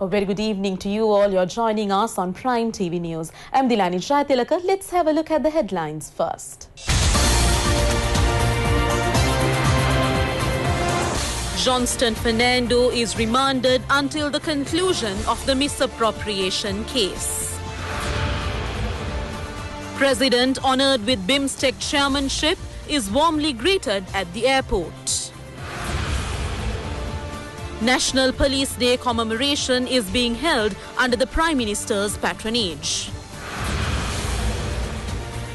A very good evening to you all. You're joining us on Prime TV News. I'm Dilani Jaitilaka. Let's have a look at the headlines first. Johnston Fernando is remanded until the conclusion of the misappropriation case. President honoured with BIMSTEC chairmanship is warmly greeted at the airport. National Police Day commemoration is being held under the Prime Minister's patronage.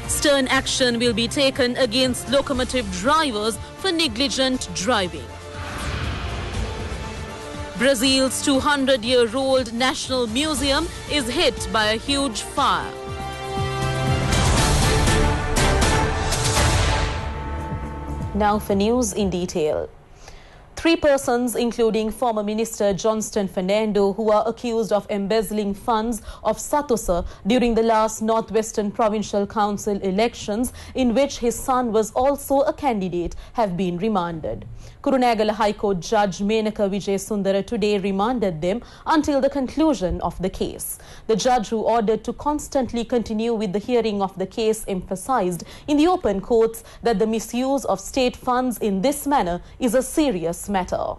Stern action will be taken against locomotive drivers for negligent driving. Brazil's 200-year-old National Museum is hit by a huge fire. Now for news in detail. 3 persons, including former Minister Johnston Fernando, who are accused of embezzling funds of Satosa during the last Northwestern Provincial Council elections, in which his son was also a candidate, have been remanded. Kurunegala High Court Judge Menaka Vijay Sundara today remanded them until the conclusion of the case. The judge, who ordered to constantly continue with the hearing of the case, emphasized in the open courts that the misuse of state funds in this manner is a serious matter.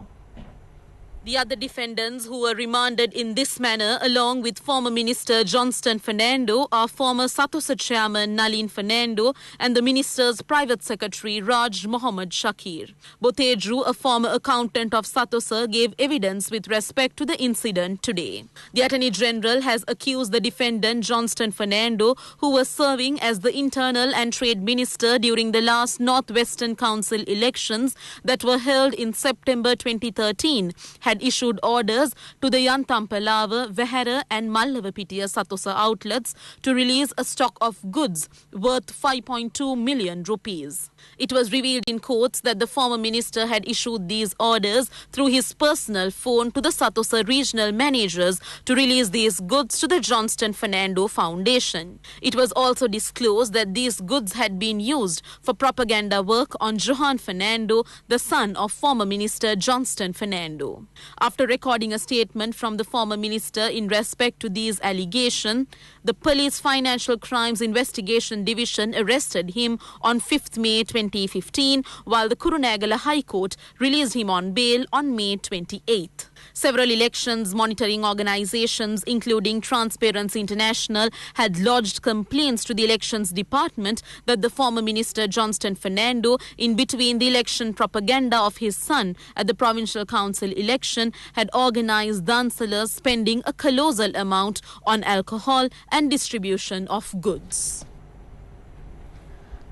The other defendants who were remanded in this manner, along with former Minister Johnston Fernando, are former Satosa chairman Nalin Fernando and the minister's private secretary Raj Mohammad Shakir. Botejru, a former accountant of Satosa, gave evidence with respect to the incident today. The Attorney General has accused the defendant Johnston Fernando, who was serving as the Internal and Trade Minister during the last Northwestern Council elections that were held in September 2013, had issued orders to the Yantampalava, Vehera and Mallavapitiya Satosa outlets to release a stock of goods worth 5.2 million rupees. It was revealed in courts that the former minister had issued these orders through his personal phone to the Satosa regional managers to release these goods to the Johnston Fernando Foundation. It was also disclosed that these goods had been used for propaganda work on Johan Fernando, the son of former minister Johnston Fernando. After recording a statement from the former minister in respect to these allegations, the Police Financial Crimes Investigation Division arrested him on 5th May 2015, while the Kurunegala High Court released him on bail on May 28th. Several elections monitoring organizations, including Transparency International, had lodged complaints to the Elections Department that the former minister Johnston Fernando, in between the election propaganda of his son at the Provincial Council election, had organized dancelers spending a colossal amount on alcohol and distribution of goods.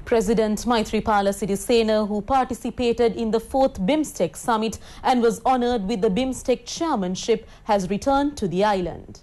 President Maithripala Sirisena, who participated in the 4th BIMSTEC summit and was honoured with the BIMSTEC chairmanship, has returned to the island.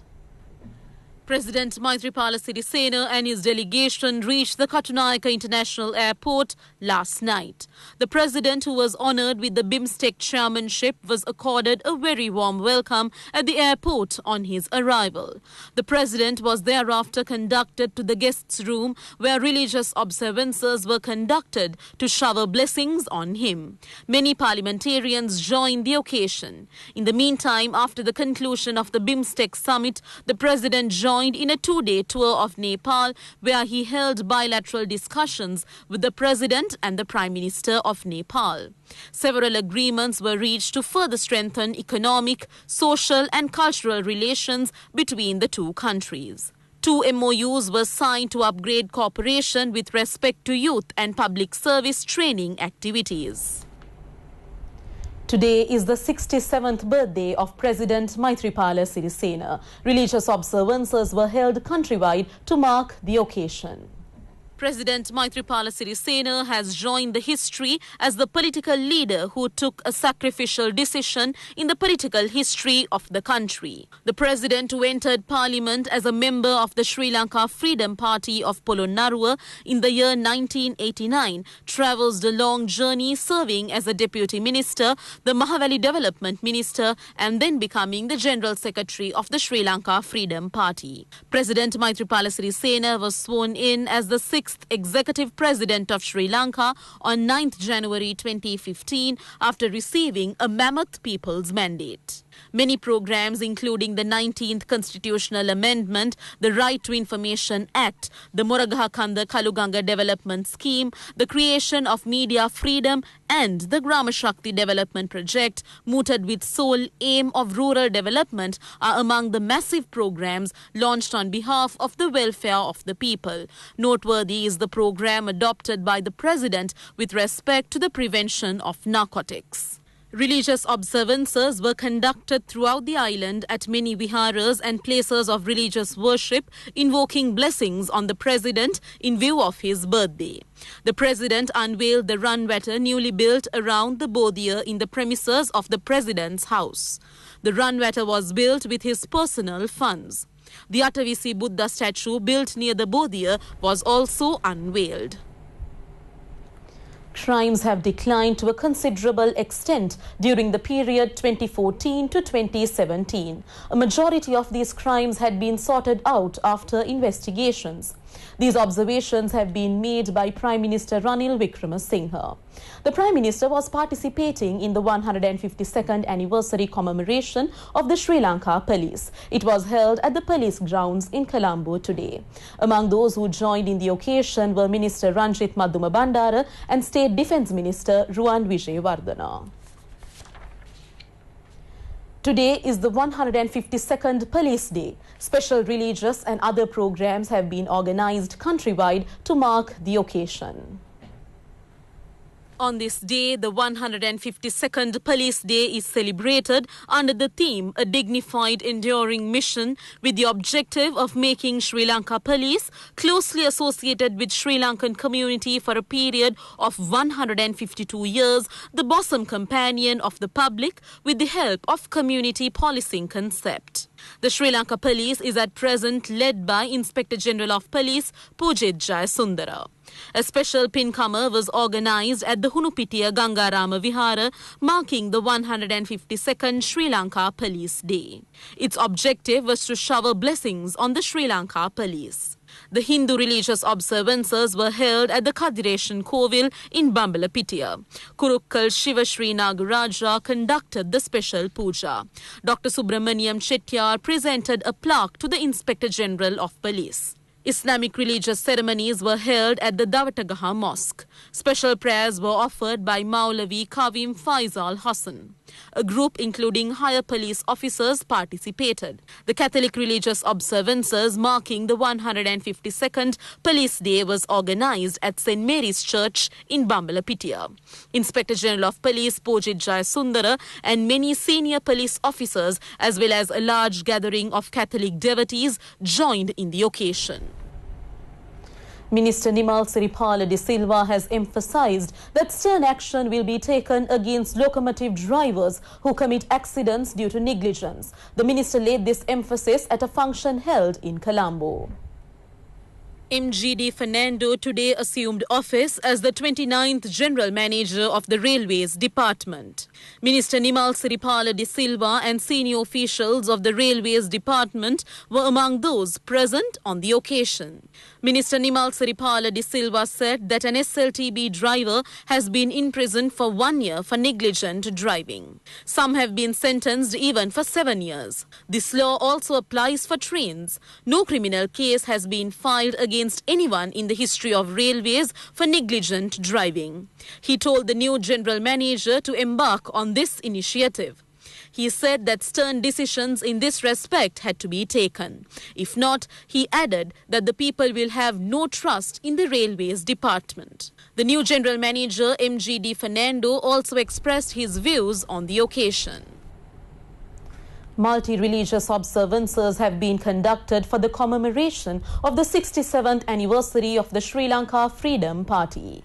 President Maithripala Sirisena and his delegation reached the Katunayaka International Airport last night. The president, who was honoured with the BIMSTEC chairmanship, was accorded a very warm welcome at the airport on his arrival. The president was thereafter conducted to the guests' room, where religious observances were conducted to shower blessings on him. Many parliamentarians joined the occasion. In the meantime, after the conclusion of the BIMSTEC summit, the president joined in a 2-day tour of Nepal, where he held bilateral discussions with the President and the Prime Minister of Nepal. Several agreements were reached to further strengthen economic, social and cultural relations between the two countries. 2 MOUs were signed to upgrade cooperation with respect to youth and public service training activities. Today is the 67th birthday of President Maithripala Sirisena. Religious observances were held countrywide to mark the occasion. President Maithripala Sirisena has joined the history as the political leader who took a sacrificial decision in the political history of the country. The president, who entered parliament as a member of the Sri Lanka Freedom Party of Polonnaruwa in the year 1989, travels the long journey serving as a deputy minister, the Mahavali Development Minister, and then becoming the General Secretary of the Sri Lanka Freedom Party. President Maithripala Sirisena was sworn in as the 6th Executive President of Sri Lanka on 9th January 2015 after receiving a mammoth people's mandate. Many programs, including the 19th Constitutional Amendment, the Right to Information Act, the Moragahakanda Kaluganga Development Scheme, the creation of media freedom and the Grama Shakti Development Project, mooted with sole aim of rural development, are among the massive programs launched on behalf of the welfare of the people. Noteworthy is the program adopted by the President with respect to the prevention of narcotics. Religious observances were conducted throughout the island at many viharas and places of religious worship, invoking blessings on the President in view of his birthday. The President unveiled the Ranwata newly built around the Bodhiya in the premises of the President's house. The Ranwata was built with his personal funds. The Atavisi Buddha statue built near the Bodhiya was also unveiled. Crimes have declined to a considerable extent during the period 2014 to 2017. A majority of these crimes had been sorted out after investigations. These observations have been made by Prime Minister Ranil Wickremesinghe. The Prime Minister was participating in the 152nd anniversary commemoration of the Sri Lanka Police. It was held at the police grounds in Colombo today. Among those who joined in the occasion were Minister Ranjit Maduma Bandara and State Defence Minister Ruwan Wijewardena. Today is the 152nd Police Day. Special religious and other programs have been organized countrywide to mark the occasion. On this day, the 152nd Police Day is celebrated under the theme A Dignified Enduring Mission, with the objective of making Sri Lanka Police closely associated with Sri Lankan community for a period of 152 years, the bosom companion of the public with the help of community policing concept. The Sri Lanka Police is at present led by Inspector General of Police Pujit Jayasundara. A special pincomer was organized at the Hunupitiya Gangarama Vihara, marking the 152nd Sri Lanka Police Day. Its objective was to shower blessings on the Sri Lanka Police. The Hindu religious observances were held at the Kadireshan Kovil in Bambalapitiya. Kurukkal Shiva Sri Nagaraja conducted the special puja. Dr. Subramaniam Chettiar presented a plaque to the Inspector General of Police. Islamic religious ceremonies were held at the Davatagaha Mosque. Special prayers were offered by Maulavi Kavim Faisal Hassan. A group including higher police officers participated. The Catholic religious observances marking the 152nd Police Day was organized at St. Mary's Church in Bambalapitiya. Inspector General of Police Pujit Jayasundara and many senior police officers as well as a large gathering of Catholic devotees joined in the occasion. Minister Nimal Siripala de Silva has emphasized that stern action will be taken against locomotive drivers who commit accidents due to negligence. The minister laid this emphasis at a function held in Colombo. MGD Fernando today assumed office as the 29th General Manager of the Railways Department. Minister Nimal Siripala de Silva and senior officials of the Railways Department were among those present on the occasion. Minister Nimal Siripala de Silva said that an SLTB driver has been imprisoned for 1 year for negligent driving. Some have been sentenced even for 7 years. This law also applies for trains. No criminal case has been filed against anyone in the history of railways for negligent driving. He told the new general manager to embark on this initiative. He said that stern decisions in this respect had to be taken. If not, he added that the people will have no trust in the Railways Department. The new General Manager, MGD Fernando, also expressed his views on the occasion. Multi-religious observances have been conducted for the commemoration of the 67th anniversary of the Sri Lanka Freedom Party.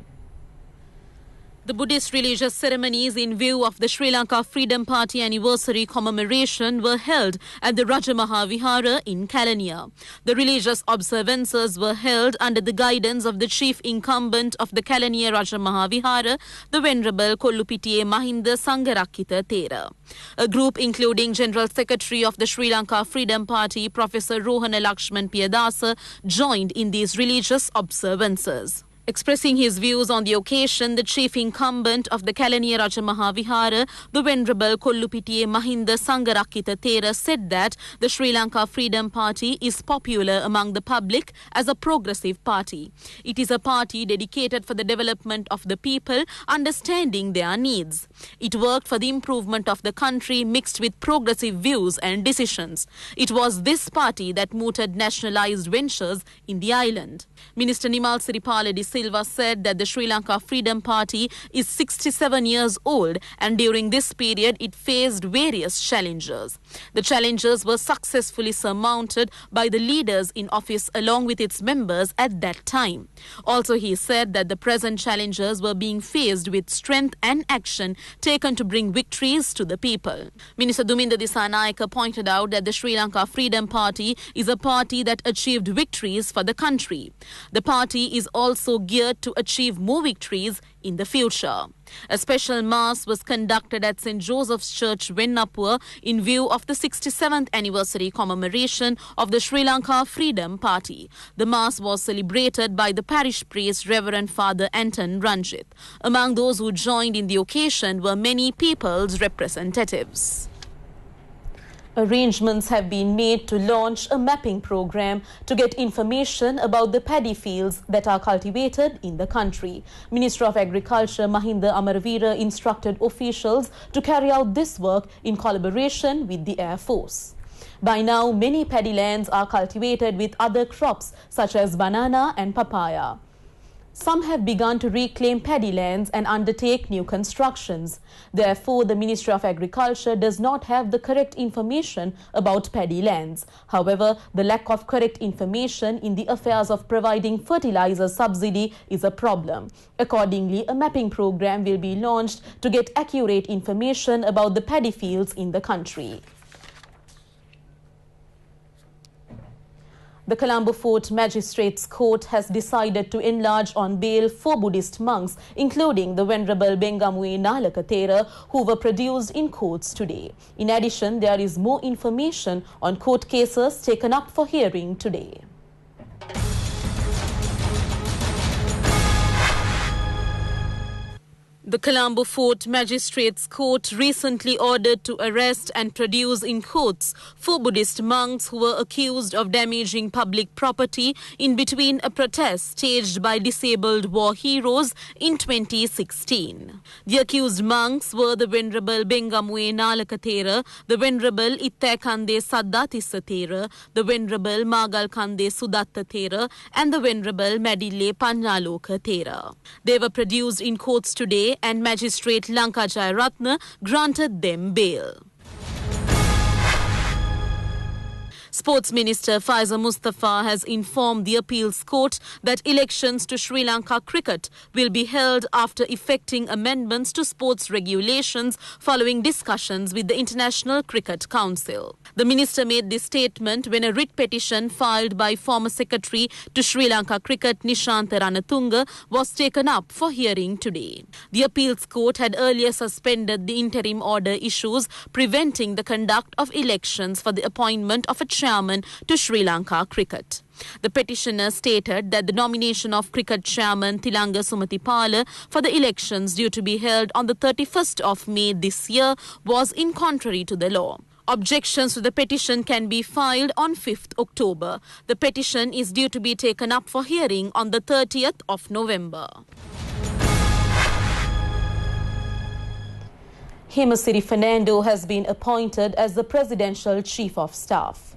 The Buddhist religious ceremonies in view of the Sri Lanka Freedom Party anniversary commemoration were held at the Rajamaha Vihara in Kalaniya. The religious observances were held under the guidance of the chief incumbent of the Kalaniya Rajamaha Vihara, the Venerable Kollupitiye Mahinda Sangarakita Thera. A group including General Secretary of the Sri Lanka Freedom Party, Professor Rohana Lakshman Piyadasa, joined in these religious observances. Expressing his views on the occasion, the chief incumbent of the Kalaniya Raja Mahavihara, the Venerable Kollupitiye Mahinda Sangarakita Thera, said that the Sri Lanka Freedom Party is popular among the public as a progressive party. It is a party dedicated for the development of the people, understanding their needs. It worked for the improvement of the country mixed with progressive views and decisions. It was this party that mooted nationalized ventures in the island. Minister Nimal Siripala de Silva said that the Sri Lanka Freedom Party is 67 years old, and during this period it faced various challenges. The challenges were successfully surmounted by the leaders in office along with its members at that time. Also, he said that the present challenges were being faced with strength and action taken to bring victories to the people. Minister Duminda Disanayake pointed out that the Sri Lanka Freedom Party is a party that achieved victories for the country. The party is also geared to achieve more victories in the future. A special mass was conducted at St. Joseph's Church, Vennapur, in view of the 67th anniversary commemoration of the Sri Lanka Freedom Party. The mass was celebrated by the parish priest, Reverend Father Anton Ranjit. Among those who joined in the occasion were many people's representatives. Arrangements have been made to launch a mapping program to get information about the paddy fields that are cultivated in the country. Minister of Agriculture Mahinda Amaravira instructed officials to carry out this work in collaboration with the Air Force. By now, many paddy lands are cultivated with other crops such as banana and papaya. Some have begun to reclaim paddy lands and undertake new constructions. Therefore, the Ministry of Agriculture does not have the correct information about paddy lands. However, the lack of correct information in the affairs of providing fertilizer subsidy is a problem. Accordingly, a mapping program will be launched to get accurate information about the paddy fields in the country. The Colombo Fort Magistrates Court has decided to enlarge on bail 4 Buddhist monks, including the Venerable Bengamwe Nalaka Thera, who were produced in courts today. In addition, there is more information on court cases taken up for hearing today. The Colombo Fort Magistrates Court recently ordered to arrest and produce in courts 4 Buddhist monks who were accused of damaging public property in between a protest staged by disabled war heroes in 2016. The accused monks were the Venerable Bengamwe Nalaka Thera, the Venerable Itthakande Saddatissa Thera, the Venerable Magalkande Sudatta Thera, and the Venerable Madille Pannaloka Thera. They were produced in courts today, and Magistrate Lanka Jayaratna granted them bail. Sports Minister Faiza Mustafa has informed the appeals court that elections to Sri Lanka cricket will be held after effecting amendments to sports regulations following discussions with the International Cricket Council. The minister made this statement when a writ petition filed by former Secretary to Sri Lanka Cricket Nishantha Ranatunga was taken up for hearing today. The appeals court had earlier suspended the interim order issues preventing the conduct of elections for the appointment of a chairman to Sri Lanka Cricket. The petitioner stated that the nomination of cricket chairman Thilanga Sumathipala for the elections due to be held on the 31st of May this year was in contrary to the law. Objections to the petition can be filed on 5th October. The petition is due to be taken up for hearing on the 30th of November. Hemasiri Fernando has been appointed as the Presidential Chief of Staff.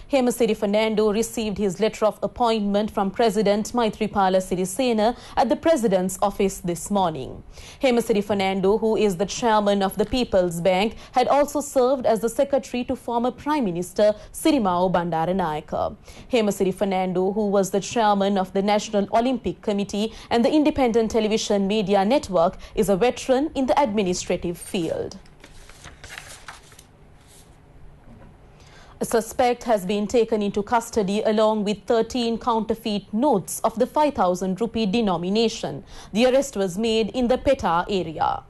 Hemasiri Fernando received his letter of appointment from President Maithripala Sirisena at the President's office this morning. Hemasiri Fernando, who is the chairman of the People's Bank, had also served as the secretary to former Prime Minister Sirimao Bandaranayake. Hemasiri Fernando, who was the chairman of the National Olympic Committee and the Independent Television Media Network, is a veteran in the administrative field. A suspect has been taken into custody along with 13 counterfeit notes of the 5,000 rupee denomination. The arrest was made in the Peta area.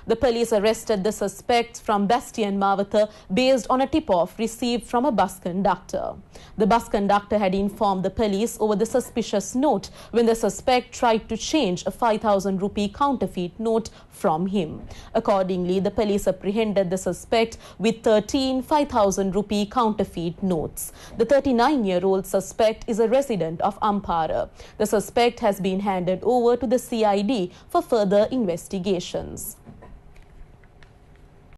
The police arrested the suspect from Bastian Mawatha based on a tip-off received from a bus conductor. The bus conductor had informed the police over the suspicious note when the suspect tried to change a 5,000 rupee counterfeit note from him. Accordingly, the police apprehended the suspect with 13 5,000 rupee counterfeit notes. The 39-year-old suspect is a resident of Ampara. The suspect has been handed over to the CID for further investigations.